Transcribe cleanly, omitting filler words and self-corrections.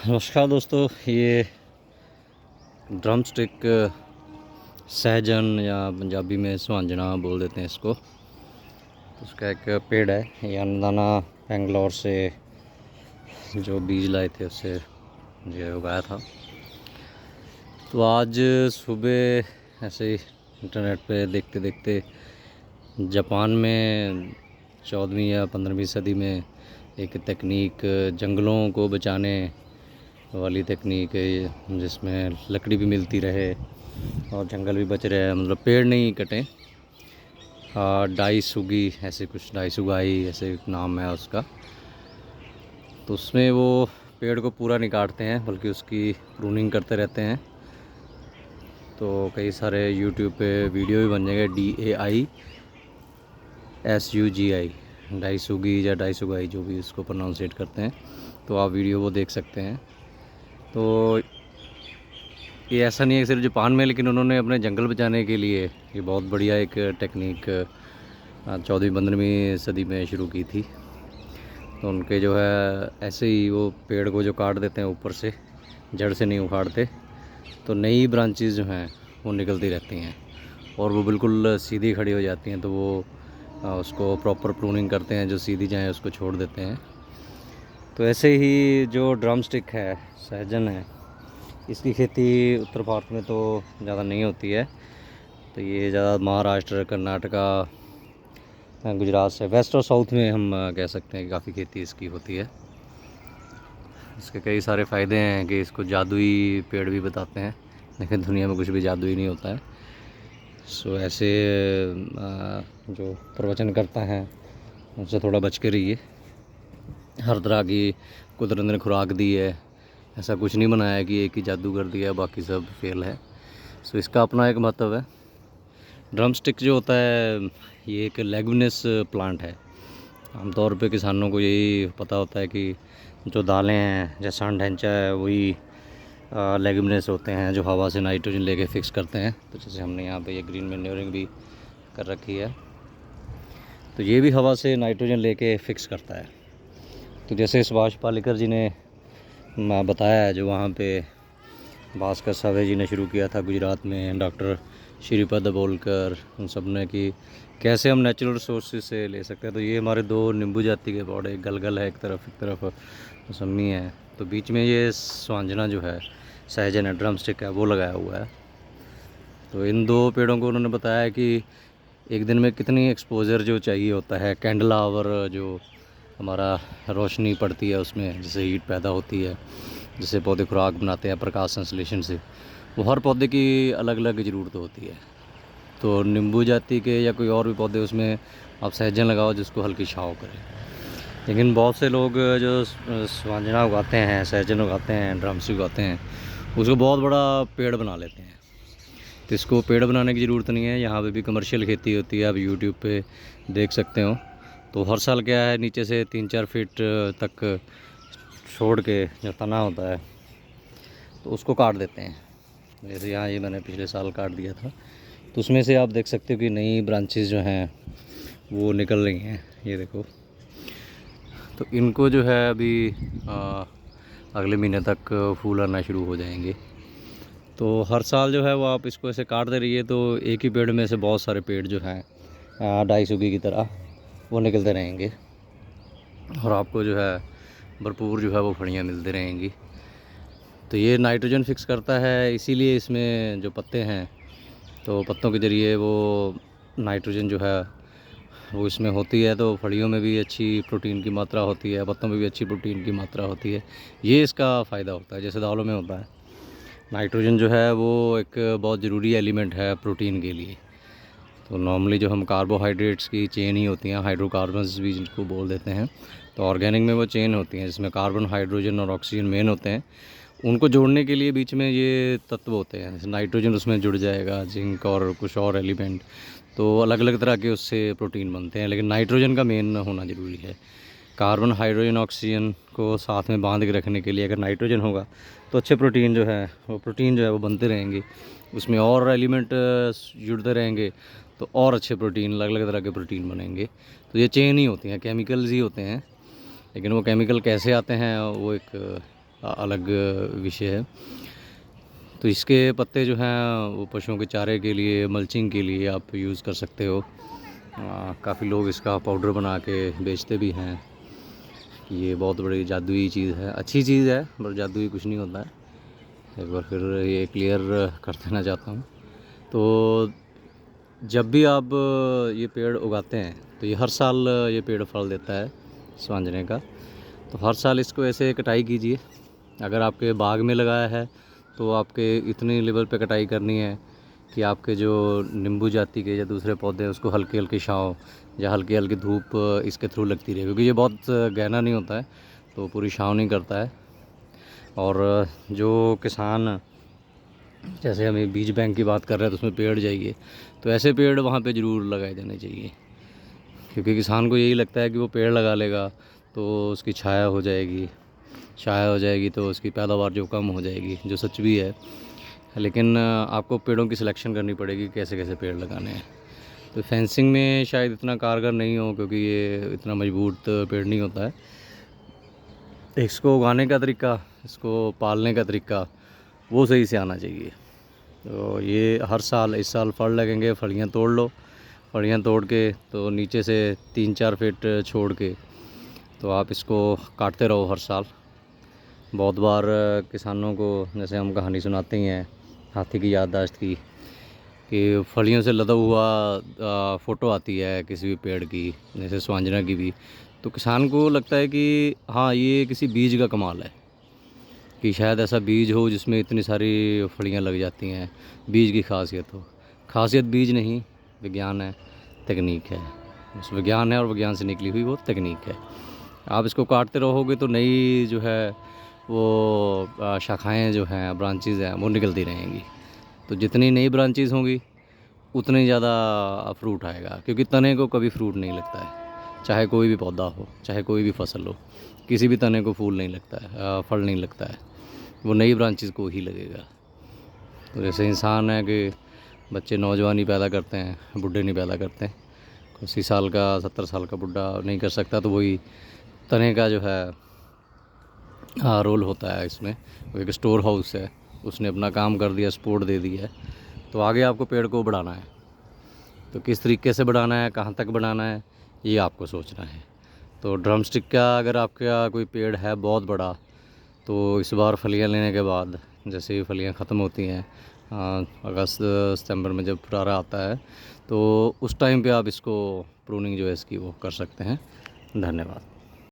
नमस्कार दोस्तों, ये ड्रम स्टिक सहजन या पंजाबी में सुहांजना बोल देते हैं इसको। तो उसका एक पेड़ है, ये अन्नदाना बेंगलोर से जो बीज लाए थे उससे मुझे उगाया था। तो आज सुबह ऐसे ही इंटरनेट पे देखते देखते जापान में 14वीं या 15वीं सदी में एक तकनीक जंगलों को बचाने वाली तकनीक है, जिसमें लकड़ी भी मिलती रहे और जंगल भी बच रहे, मतलब पेड़ नहीं कटे। डाइसुगी ऐसे कुछ, डाइसुगाई ऐसे नाम है उसका। तो उसमें वो पेड़ को पूरा नहीं काटते हैं बल्कि उसकी प्रूनिंग करते रहते हैं। तो कई सारे यूट्यूब पे वीडियो भी बन जाएंगे, DAISUGI, डाइसुगी या डाइसुगाई जो भी इसको प्रोनाउंसिएट करते हैं। तो आप वीडियो वो देख सकते हैं। तो ये ऐसा नहीं है सिर्फ जापान में, लेकिन उन्होंने अपने जंगल बचाने के लिए ये बहुत बढ़िया एक टेक्निक 14वीं-15वीं सदी में शुरू की थी। तो उनके जो है ऐसे ही वो पेड़ को जो काट देते हैं ऊपर से, जड़ से नहीं उखाड़ते, तो नई ब्रांचेस जो हैं वो निकलती रहती हैं और वो बिल्कुल सीधी खड़ी हो जाती हैं। तो वो उसको प्रॉपर प्रूनिंग करते हैं, जो सीधी जाएँ उसको छोड़ देते हैं। तो ऐसे ही जो ड्रम स्टिक है, सहजन है, इसकी खेती उत्तर भारत में तो ज़्यादा नहीं होती है। तो ये ज़्यादा महाराष्ट्र, कर्नाटका, गुजरात से वेस्ट और साउथ में हम कह सकते हैं कि काफ़ी खेती इसकी होती है। इसके कई सारे फ़ायदे हैं कि इसको जादुई पेड़ भी बताते हैं, लेकिन दुनिया में कुछ भी जादुई नहीं होता है। सो ऐसे जो प्रवचन करता है उनसे थोड़ा बच के रहिए। हर तरह की कुदरत ने खुराक दी है, ऐसा कुछ नहीं बनाया है कि एक ही जादू कर दिया बाकी सब फेल है। सो इसका अपना एक महत्व है। ड्रम स्टिक जो होता है ये एक लेगुमिनस प्लांट है। आमतौर पे किसानों को यही पता होता है कि जो दालें हैं जैसे सन ढैंचा है वही लेगुमिनस होते हैं जो हवा से नाइट्रोजन लेके फिक्स करते हैं। तो जैसे हमने यहाँ पे ये ग्रीन मैन्योरिंग भी कर रखी है, तो ये भी हवा से नाइट्रोजन लेके फिक्स करता है। तो जैसे सुभाष पालेकर जी ने बताया है, जो वहाँ पे भास्कर सावे जी ने शुरू किया था गुजरात में, डॉक्टर श्रीपद बोलकर, उन सब ने, कि कैसे हम नेचुरल रिसोर्सेज से ले सकते हैं। तो ये हमारे दो नींबू जाति के पौधे, एक गलगल है एक तरफ मौसमी है, तो बीच में ये सुहांजना जो है, सहजन है, ड्रम स्टिक है, वो लगाया हुआ है। तो इन दो पेड़ों को उन्होंने बताया कि एक दिन में कितनी एक्सपोजर जो चाहिए होता है, कैंडल आवर जो हमारा रोशनी पड़ती है उसमें जिससे हीट पैदा होती है, जिससे पौधे खुराक बनाते हैं प्रकाश संश्लेषण से, वो हर पौधे की अलग अलग ज़रूरत होती है। तो नींबू जाति के या कोई और भी पौधे, उसमें आप सहजन लगाओ जिसको हल्की छाँव करे। लेकिन बहुत से लोग जो सुहांजना उगाते हैं, सहजन उगाते हैं, ड्रमस्टिक उगाते हैं, उसको बहुत बड़ा पेड़ बना लेते हैं। तो इसको पेड़ बनाने की ज़रूरत नहीं है, यहाँ पे भी कमर्शियल खेती होती है, आप यूट्यूब पे देख सकते हो। तो हर साल क्या है, नीचे से 3-4 फीट तक छोड़ के जो तना होता है तो उसको काट देते हैं। जैसे यहाँ ये मैंने पिछले साल काट दिया था, तो उसमें से आप देख सकते हो कि नई ब्रांचेस जो हैं वो निकल रही हैं, ये देखो। तो इनको जो है अभी अगले महीने तक फूल आना शुरू हो जाएंगे। तो हर साल जो है वो आप इसको ऐसे काटते रहिए, तो एक ही पेड़ में से बहुत सारे पेड़ जो हैं डाइसुगी की तरह वो निकलते रहेंगे और आपको जो है भरपूर जो है वो फलियाँ मिलती रहेंगी। तो ये नाइट्रोजन फिक्स करता है, इसीलिए इसमें जो पत्ते हैं तो पत्तों के ज़रिए वो नाइट्रोजन जो है वो इसमें होती है। तो फलियों में भी अच्छी प्रोटीन की मात्रा होती है, पत्तों में भी अच्छी प्रोटीन की मात्रा होती है। ये इसका फ़ायदा होता है। जैसे दालों में होता है, नाइट्रोजन जो है वो एक बहुत ज़रूरी एलिमेंट है प्रोटीन के लिए। तो नॉर्मली जो हम कार्बोहाइड्रेट्स की चेन ही होती हैं, हाइड्रोकार्बन्स भी जिनको बोल देते हैं, तो ऑर्गेनिक में वो चेन होती हैं जिसमें कार्बन, हाइड्रोजन और ऑक्सीजन मेन होते हैं। उनको जोड़ने के लिए बीच में ये तत्व होते हैं, जैसे नाइट्रोजन उसमें जुड़ जाएगा, जिंक और कुछ और एलिमेंट, तो अलग अलग तरह के उससे प्रोटीन बनते हैं। लेकिन नाइट्रोजन का मेन होना ज़रूरी है। कार्बन, हाइड्रोजन, ऑक्सीजन को साथ में बांध के रखने के लिए अगर नाइट्रोजन होगा तो अच्छे प्रोटीन जो है वो बनते रहेंगे। उसमें और एलिमेंट जुड़ते रहेंगे तो और अच्छे प्रोटीन, अलग अलग तरह के प्रोटीन बनेंगे। तो ये चेन ही होती हैं, केमिकल्स ही होते हैं। लेकिन वो केमिकल कैसे आते हैं वो एक अलग विषय है। तो इसके पत्ते जो हैं वो पशुओं के चारे के लिए, मल्चिंग के लिए आप यूज़ कर सकते हो। काफ़ी लोग इसका पाउडर बना के बेचते भी हैं कि ये बहुत बड़ी जादुई चीज़ है। अच्छी चीज़ है पर जादुई कुछ नहीं होता है। एक बार फिर ये क्लियर कर देना चाहता हूँ। तो जब भी आप ये पेड़ उगाते हैं तो ये हर साल ये पेड़ फल देता है स्वांजने का। तो हर साल इसको ऐसे कटाई कीजिए। अगर आपके बाग में लगाया है तो आपके इतनी लेवल पे कटाई करनी है कि आपके जो नींबू जाति के या दूसरे पौधे हैं उसको हल्की हल्की छाँव या हल्की हल्की धूप इसके थ्रू लगती रहे, क्योंकि ये बहुत गहना नहीं होता है तो पूरी छाँव नहीं करता है। और जो किसान, जैसे हमें बीज बैंक की बात कर रहे हैं तो उसमें पेड़ चाहिए, तो ऐसे पेड़ वहाँ पे ज़रूर लगाए जाने चाहिए, क्योंकि किसान को यही लगता है कि वो पेड़ लगा लेगा तो उसकी छाया हो जाएगी, छाया हो जाएगी तो उसकी पैदावार जो कम हो जाएगी, जो सच भी है। लेकिन आपको पेड़ों की सिलेक्शन करनी पड़ेगी, कैसे कैसे पेड़ लगाने हैं। तो फेंसिंग में शायद इतना कारगर नहीं हो, क्योंकि ये इतना मजबूत पेड़ नहीं होता है। इसको उगाने का तरीका, इसको पालने का तरीका वो सही से आना चाहिए। तो ये हर साल, इस साल फल लगेंगे, फलियाँ तोड़ लो, फलियाँ तोड़ के तो नीचे से 3-4 फीट छोड़ के तो आप इसको काटते रहो हर साल। बहुत बार किसानों को, जैसे हम कहानी सुनाते ही हैं हाथी की याददाश्त की, कि फलियों से लदा हुआ फ़ोटो आती है किसी भी पेड़ की, जैसे स्वांजना की भी, तो किसान को लगता है कि हाँ ये किसी बीज का कमाल है, कि शायद ऐसा बीज हो जिसमें इतनी सारी फलियां लग जाती हैं, बीज की खासियत हो। खासियत बीज नहीं, विज्ञान है, तकनीक है। उस विज्ञान है और विज्ञान से निकली हुई वो तकनीक है। आप इसको काटते रहोगे तो नई जो है वो शाखाएं जो हैं, ब्रांचेज़ हैं, वो निकलती रहेंगी। तो जितनी नई ब्रांचेज़ होंगी उतनी ज़्यादा फ्रूट आएगा, क्योंकि तने को कभी फ्रूट नहीं लगता है। चाहे कोई भी पौधा हो, चाहे कोई भी फसल हो, किसी भी तने को फूल नहीं लगता है, फल नहीं लगता है, वो नई ब्रांचेज़ को ही लगेगा। तो जैसे इंसान है कि बच्चे नौजवानी पैदा करते हैं, बुढ़े नहीं पैदा करते। 80 साल का, 70 साल का बुढ़ा नहीं कर सकता, तो वही तने का जो है रोल होता है इसमें। वो एक स्टोर हाउस है, उसने अपना काम कर दिया, सपोर्ट दे दिया है। तो आगे आपको पेड़ को बढ़ाना है, तो किस तरीके से बढ़ाना है, कहाँ तक बढ़ाना है, ये आपको सोचना है। तो ड्रम स्टिक का अगर आपका कोई पेड़ है बहुत बड़ा, तो इस बार फलियाँ लेने के बाद, जैसे ही फलियाँ ख़त्म होती हैं अगस्त सितंबर में जब फुटारा आता है, तो उस टाइम पे आप इसको प्रूनिंग जो है इसकी वो कर सकते हैं। धन्यवाद।